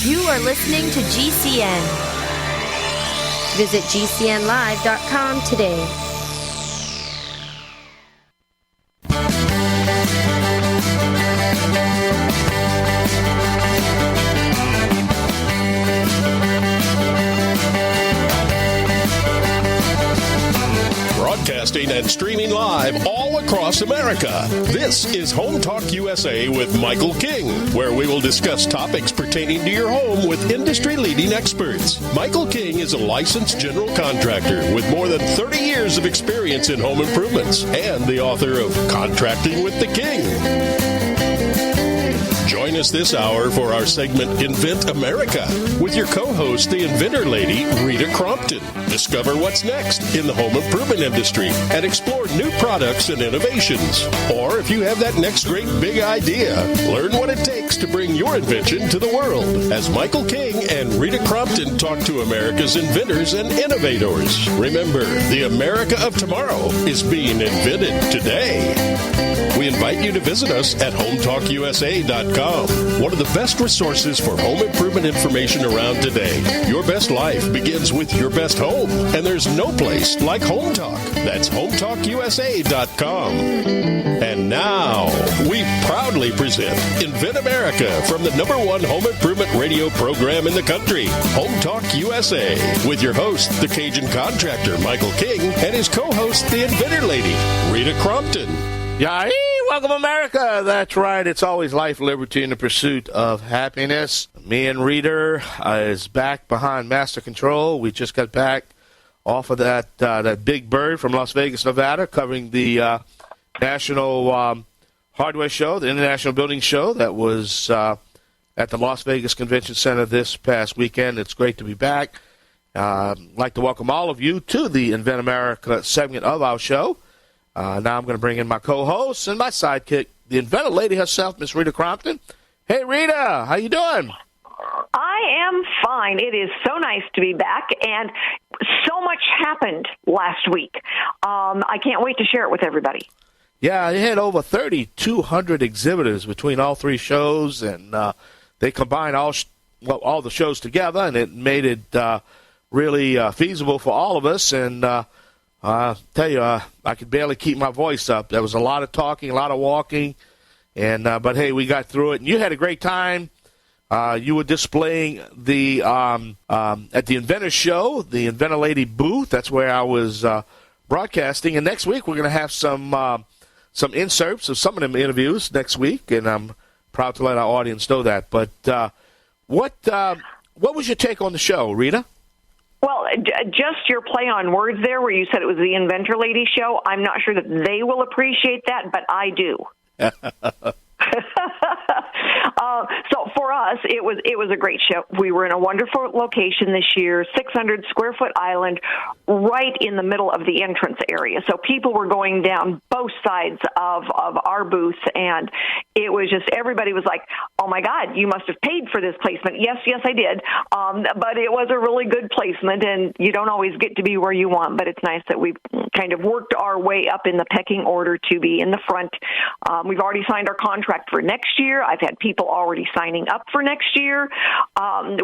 You are listening to GCN. Visit GCNlive.com today. Broadcasting and streaming live all across America. This is Home Talk USA with Michael King, where we will discuss topics pertaining to your home with industry-leading experts. Michael King is a licensed general contractor with more than 30 years of experience in home improvements and the author of Contracting with the King. Join us this hour for our segment Invent America with your co-host, the Inventor Lady, Rita Crompton. Discover what's next in the home improvement industry and explore new products and innovations. Or if you have that next great big idea, learn what it takes to bring your invention to the world as Michael King and Rita Crompton talk to America's inventors and innovators. Remember, the America of tomorrow is being invented today. We invite you to visit us at HomeTalkUSA.com, one of the best resources for home improvement information around today. Your best life begins with your best home, and there's no place like Home Talk. That's HomeTalkUSA.com. And now, we proudly present Invent America from the #1 home improvement radio program in the country, Home Talk USA, with your host, the Cajun contractor, Michael King, and his co-host, the Inventor Lady, Rita Crompton. Yay! Welcome, America. That's right. It's always life, liberty, and the pursuit of happiness. Me and Rita is back behind Master Control. We just got back off of that big bird from Las Vegas, Nevada, covering the National Hardware Show, the International Building Show that was at the Las Vegas Convention Center this past weekend. It's great to be back. I'd like to welcome all of you to the Invent America segment of our show. Now I'm going to bring in my co-host and my sidekick, the Inventor Lady herself, Miss Rita Crompton. Hey, Rita, how you doing? I am fine. It is so nice to be back, and so much happened last week. I can't wait to share it with everybody. Yeah, they had over 3,200 exhibitors between all three shows, and they combined all the shows together, and it made it really feasible for all of us, and I tell you, I could barely keep my voice up. There was a lot of talking, a lot of walking, and but hey, we got through it. And you had a great time. You were displaying the at the Inventor Show, the Inventor Lady booth. That's where I was broadcasting. And next week we're going to have some inserts of some of them interviews next week, and I'm proud to let our audience know that. But what was your take on the show, Rita? Well, just your play on words there where you said it was the Inventor Lady show, I'm not sure that they will appreciate that, but I do. So for us, it was a great show. We were in a wonderful location this year, 600 square foot island, right in the middle of the entrance area. So people were going down both sides of our booth, and it was just, everybody was like, oh my God, you must have paid for this placement. Yes, I did. But it was a really good placement, and you don't always get to be where you want, but it's nice that we've kind of worked our way up in the pecking order to be in the front. We've already signed our contract for next year. I've had people already signing up for next year.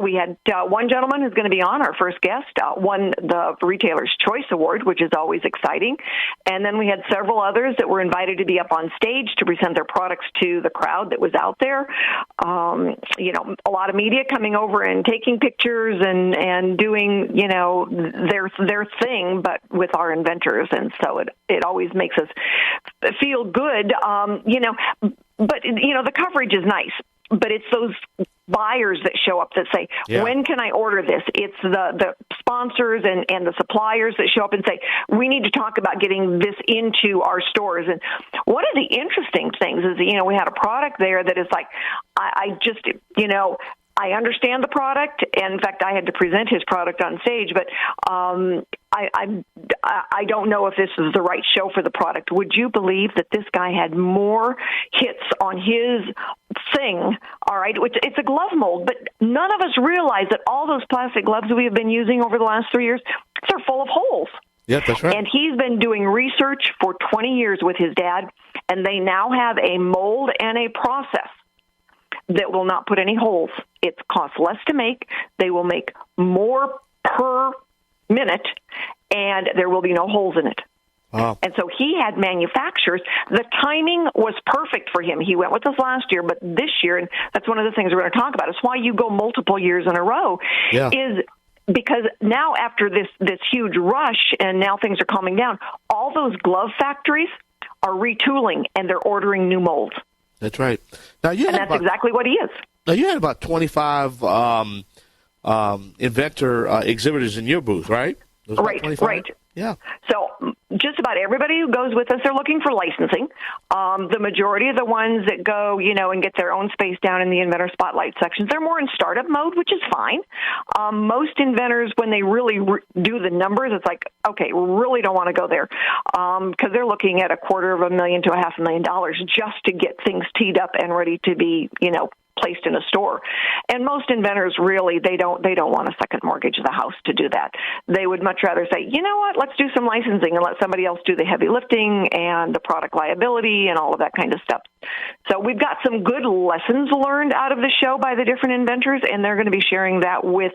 We had one gentleman who's going to be on, our first guest, won the Retailer's Choice Award, which is always exciting. And then we had several others that were invited to be up on stage to present their products to the crowd that was out there. A lot of media coming over and taking pictures and doing, their thing, but with our inventors. And so it always makes us feel good, But, the coverage is nice, but it's those buyers that show up that say, when can I order this? It's the sponsors and the suppliers that show up and say, we need to talk about getting this into our stores. And one of the interesting things is, we had a product there that is like, I understand the product, and in fact, I had to present his product on stage, but I don't know if this is the right show for the product. Would you believe that this guy had more hits on his thing? All right, it's a glove mold, but none of us realize that all those plastic gloves we have been using over the last 3 years, they're full of holes. Yeah, that's right. And he's been doing research for 20 years with his dad, and they now have a mold and a process that will not put any holes It costs less to make. They will make more per minute, and there will be no holes in it. Wow. And so he had manufacturers. The timing was perfect for him. He went with us last year, but this year, and that's one of the things we're going to talk about, is why you go multiple years in a row, is because now after this huge rush and now things are calming down, all those glove factories are retooling and they're ordering new molds. That's right. Now that's exactly what he is. Now you had about 25 inventor exhibitors in your booth, right? Right. Yeah. So just about everybody who goes with us, they're looking for licensing. The majority of the ones that go, and get their own space down in the Inventor Spotlight sections, they're more in startup mode, which is fine. Most inventors, when they really do the numbers, it's like, okay, we really don't want to go there because they're looking at $250,000 to $500,000 just to get things teed up and ready to be, placed in a store. And most inventors really, they don't want a second mortgage of the house to do that. They would much rather say, you know what, let's do some licensing and let somebody else do the heavy lifting and the product liability and all of that kind of stuff. So we've got some good lessons learned out of the show by the different inventors, and they're going to be sharing that with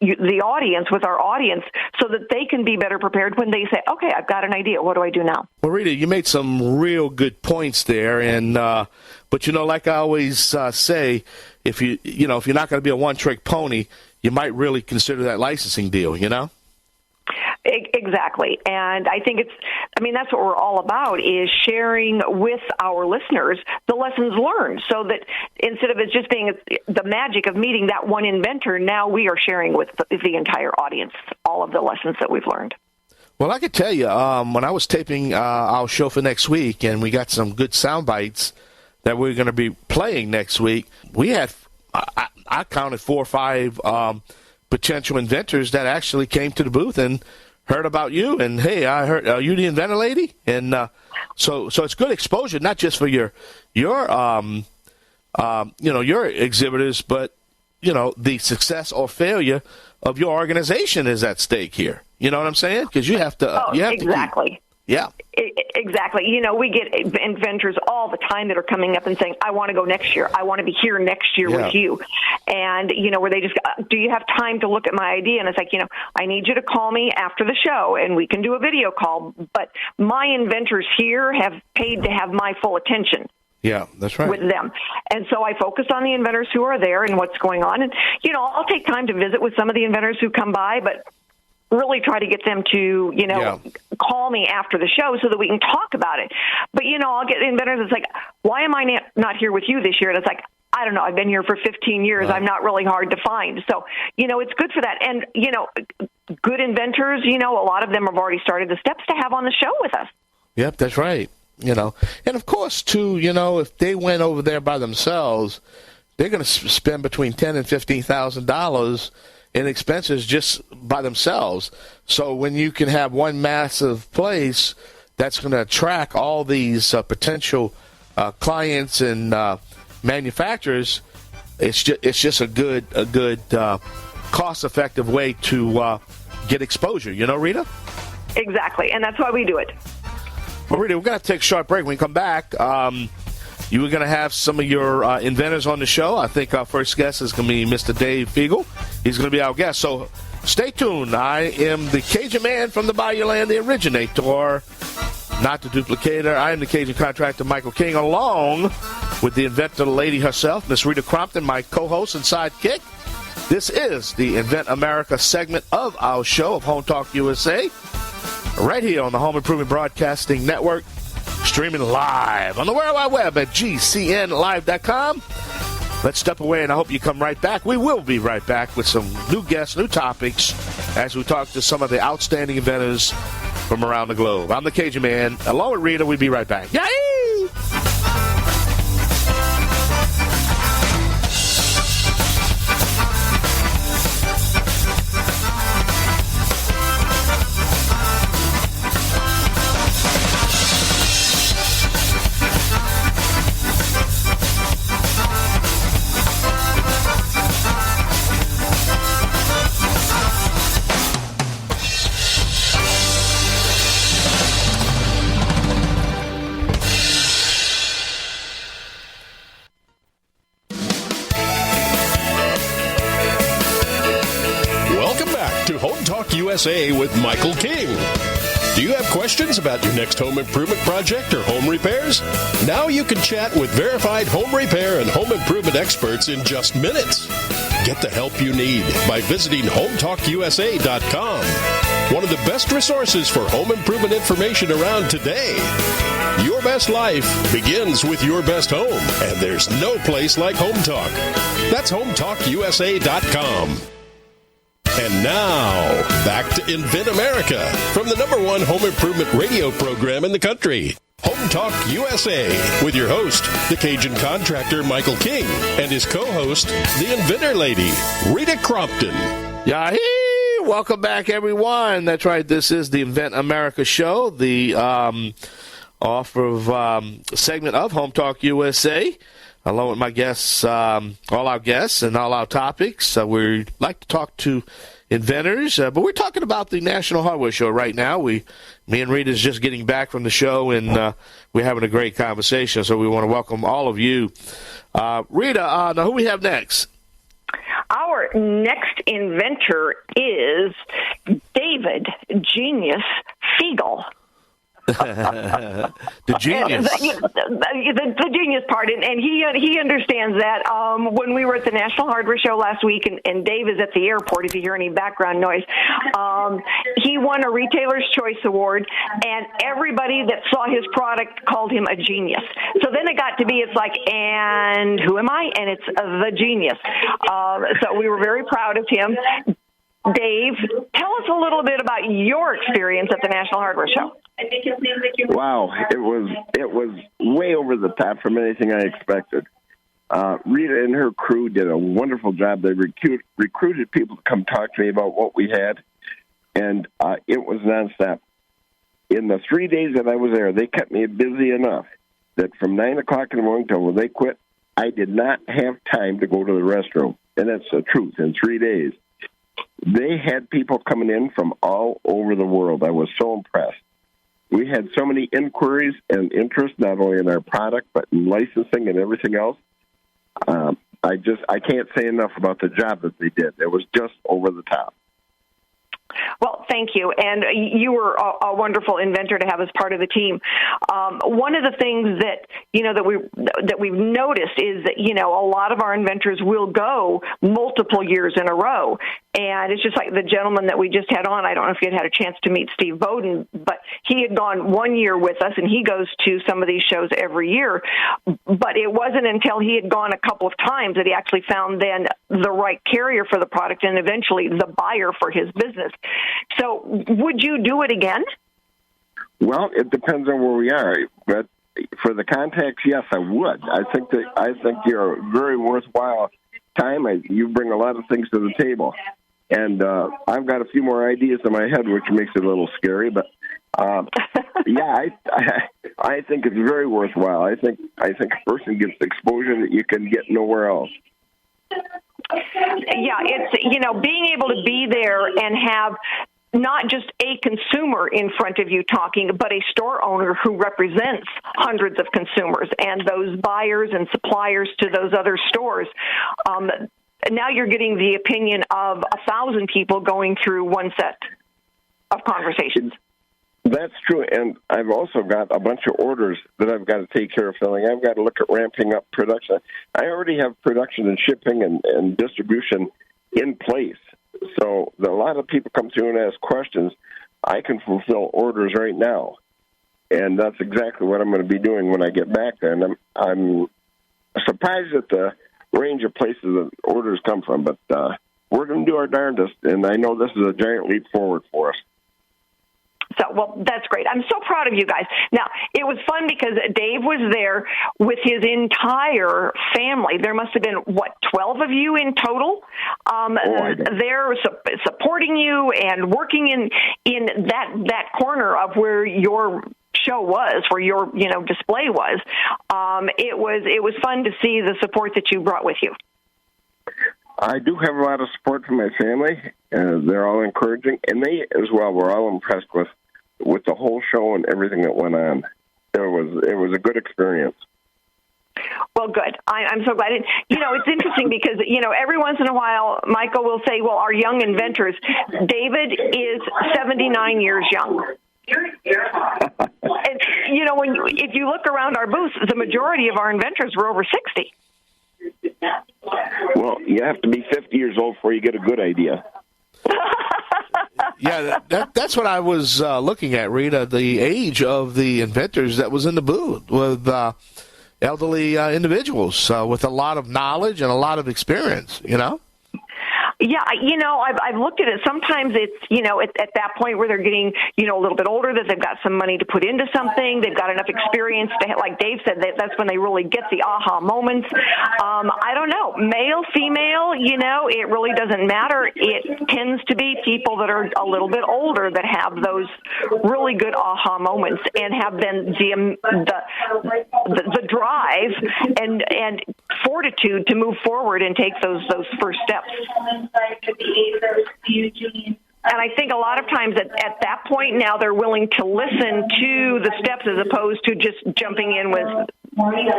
the audience, with our audience, so that they can be better prepared when they say, okay, I've got an idea. What do I do now? Well, Rita, you made some real good points there. And, but, like I always say, if you're not going to be a one-trick pony, you might really consider that licensing deal, Exactly. And I think that's what we're all about, is sharing with our listeners the lessons learned, so that instead of it just being the magic of meeting that one inventor, now we are sharing with the entire audience all of the lessons that we've learned. Well, I could tell you, when I was taping our show for next week, and we got some good sound bites that we're going to be playing next week, we had, I counted 4 or 5 potential inventors that actually came to the booth and heard about you, and hey, I heard, are you the Inventor Lady? And so it's good exposure, not just for your exhibitors, but the success or failure of your organization is at stake here. You know what I'm saying? Because you have to. Exactly. Yeah. Exactly. We get inventors all the time that are coming up and saying, I want to go next year. I want to be here next year with you. And, where they just, do you have time to look at my idea? And it's like, I need you to call me after the show and we can do a video call. But my inventors here have paid to have my full attention. Yeah, that's right. With them. And so I focus on the inventors who are there and what's going on. And, I'll take time to visit with some of the inventors who come by, but really try to get them to, call me after the show so that we can talk about it. But, I'll get inventors that's like, why am I not here with you this year? And it's like, I don't know. I've been here for 15 years. Right. I'm not really hard to find. So, it's good for that. And, good inventors, a lot of them have already started the steps to have on the show with us. Yep, that's right. And of course, too, if they went over there by themselves, they're going to spend between $10,000 and $15,000 in expenses just by themselves. So when you can have one massive place that's going to attract all these potential clients and manufacturers, it's just a good cost-effective way to get exposure. Rita? Exactly, and that's why we do it. Well, Rita, we're going to take a short break. When we come back, you were going to have some of your inventors on the show. I think our first guest is going to be Mr. Dave Fegel. He's going to be our guest. So stay tuned. I am the Cajun man from the Bayou Land, the originator, not the duplicator. I am the Cajun contractor, Michael King, along with the Inventor Lady herself, Miss Rita Crompton, my co-host and sidekick. This is the Invent America segment of our show of Home Talk USA, right here on the Home Improvement Broadcasting Network, streaming live on the World Wide Web at GCNlive.com. Let's step away, and I hope you come right back. We will be right back with some new guests, new topics, as we talk to some of the outstanding inventors from around the globe. I'm the Cajun Man. Along with Rita, we'll be right back. Yay! Talk USA with Michael King. Do you have questions about your next home improvement project or home repairs? Now you can chat with verified home repair and home improvement experts in just minutes. Get the help you need by visiting HomeTalkUSA.com. One of the best resources for home improvement information around today. Your best life begins with your best home, and there's no place like Home Talk. That's HomeTalkUSA.com. And now, back to Invent America from the #1 home improvement radio program in the country, Home Talk USA, with your host, the Cajun contractor Michael King, and his co-host, the Inventor Lady, Rita Crompton. Yahoo! Welcome back, everyone. That's right. This is the Invent America show, the segment of Home Talk USA. Along with my guests, all our guests and all our topics. We like to talk to inventors, but we're talking about the National Hardware Show right now. Me and Rita is just getting back from the show, and we're having a great conversation, so we want to welcome all of you. Rita, now who we have next? Our next inventor is David Genius Fegel. The genius. The genius part, and he understands that. When we were at the National Hardware Show last week, and Dave is at the airport, if you hear any background noise, he won a Retailer's Choice Award, and everybody that saw his product called him a genius. So then it got to be, it's like, and who am I? And it's the genius. So we were very proud of him. Dave, tell us a little bit about your experience at the National Hardware Show. Wow, it was way over the top from anything I expected. Rita and her crew did a wonderful job. They recruited people to come talk to me about what we had, and it was nonstop. In the 3 days that I was there, they kept me busy enough that from 9 o'clock in the morning till when they quit, I did not have time to go to the restroom. And that's the truth, in 3 days. They had people coming in from all over the world. I was so impressed. We had so many inquiries and interest, not only in our product, but in licensing and everything else. I can't say enough about the job that they did. It was just over the top. Well, thank you. And you were a wonderful inventor to have as part of the team. One of the things that, that we've noticed is that, a lot of our inventors will go multiple years in a row. And it's just like the gentleman that we just had on. I don't know if you had a chance to meet Steve Bowden, but he had gone 1 year with us, and he goes to some of these shows every year. But it wasn't until he had gone a couple of times that he actually found then the right carrier for the product and eventually the buyer for his business. So would you do it again? Well, it depends on where we are. But for the contacts, yes, I would. I think you're a very worthwhile time. You bring a lot of things to the table. And I've got a few more ideas in my head, which makes it a little scary. But, yeah, I think it's very worthwhile. I think a person gets exposure that you can get nowhere else. Yeah, it's, being able to be there and have not just a consumer in front of you talking, but a store owner who represents hundreds of consumers and those buyers and suppliers to those other stores. Now you're getting the opinion of 1,000 people going through one set of conversations. That's true, and I've also got a bunch of orders that I've got to take care of filling. I've got to look at ramping up production. I already have production and shipping and distribution in place. So a lot of people come through and ask questions. I can fulfill orders right now, and that's exactly what I'm going to be doing when I get back there. And I'm surprised at the range of places that orders come from, but we're going to do our darndest, and I know this is a giant leap forward for us. So, well, that's great. I'm so proud of you guys. Now, it was fun because Dave was there with his entire family. There must have been, 12 of you in total? They're supporting you and working in that corner of where your show was, where your display was. It was fun to see the support that you brought with you. I do have a lot of support from my family. They're all encouraging, and they as well were all impressed with the whole show and everything that went on. It was a good experience. Well, good. I'm so glad. It's interesting because, every once in a while, Michael will say, well, our young inventors, David is 79 years young. And, if you look around our booths, the majority of our inventors were over 60. Well, you have to be 50 years old before you get a good idea. Yeah, that's what I was looking at, Rita, the age of the inventors that was in the booth with elderly individuals with a lot of knowledge and a lot of experience, Yeah, I've looked at it. Sometimes it's, at that point where they're getting, a little bit older, that they've got some money to put into something. They've got enough experience to, like Dave said, that's when they really get the aha moments. I don't know, male, female, it really doesn't matter. It tends to be people that are a little bit older that have those really good aha moments and have then the drive and fortitude to move forward and take those first steps. And I think a lot of times at that point now they're willing to listen to the steps as opposed to just jumping in with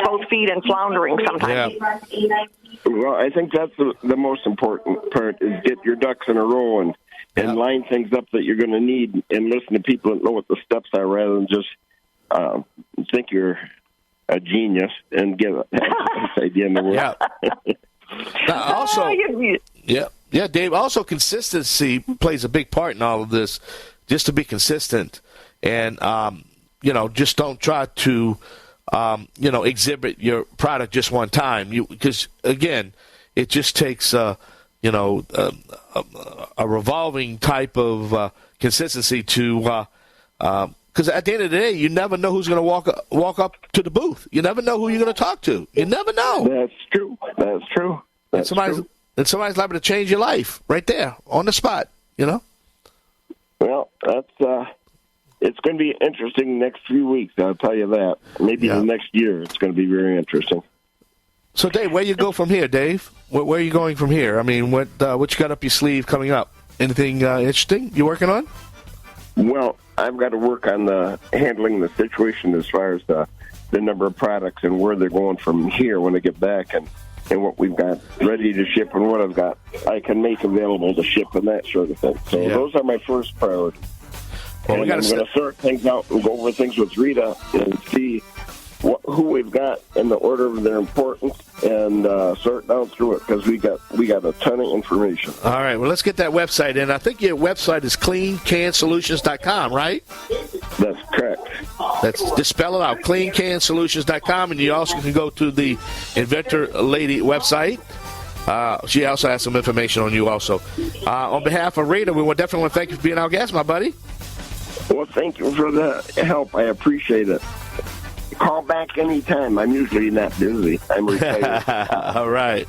both feet and floundering sometimes. Yeah. Well, I think that's the most important part is get your ducks in a row and line things up that you're going to need and listen to people that know what the steps are rather than just think you're a genius and get a nice idea in the world. Yeah. Also, yeah, Dave, also consistency plays a big part in all of this, just to be consistent and, just don't try to, exhibit your product just one time. Because, again, it just takes, a revolving type of consistency to because at the end of the day, you never know who's going to walk up to the booth. You never know who you're going to talk to. You never know. That's true. And somebody's liable to change your life right there on the spot. Well, that's it's going to be interesting next few weeks. I'll tell you that. Maybe the next year, it's going to be very interesting. So, Dave, where you go from here, Dave? Where are you going from here? I mean, what you got up your sleeve coming up? Anything interesting you working on? Well, I've got to work on handling the situation as far as the number of products and where they're going from here when I get back and what we've got ready to ship and what I can make available to ship and that sort of thing. So those are my first priorities. Well, and I'm going to sort things out and go over things with Rita and see who we've got in the order of their importance and sort down through it because we got a ton of information. All right, well, let's get that website in. I think your website is cleancansolutions.com, right? That's correct. Just spell it out, cleancansolutions.com, and you also can go to the Inventor Lady website. She also has some information on you also. On behalf of Rita, we definitely want to thank you for being our guest, my buddy. Well, thank you for the help. I appreciate it. Call back anytime. I'm usually not busy. I'm retired. All right.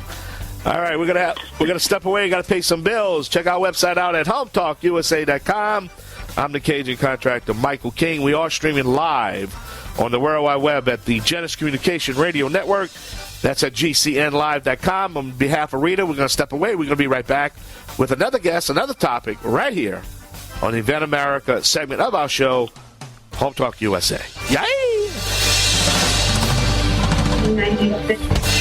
We're gonna step away. Got to pay some bills. Check our website out at hometalkusa.com. I'm the Cajun contractor Michael King. We are streaming live on the World Wide Web at the Genesis Communication Radio Network. That's at gcnlive.com. On behalf of Rita, we're gonna step away. We're gonna be right back with another guest, another topic, right here on the Invent America segment of our show, Home Talk USA. Yay! 96.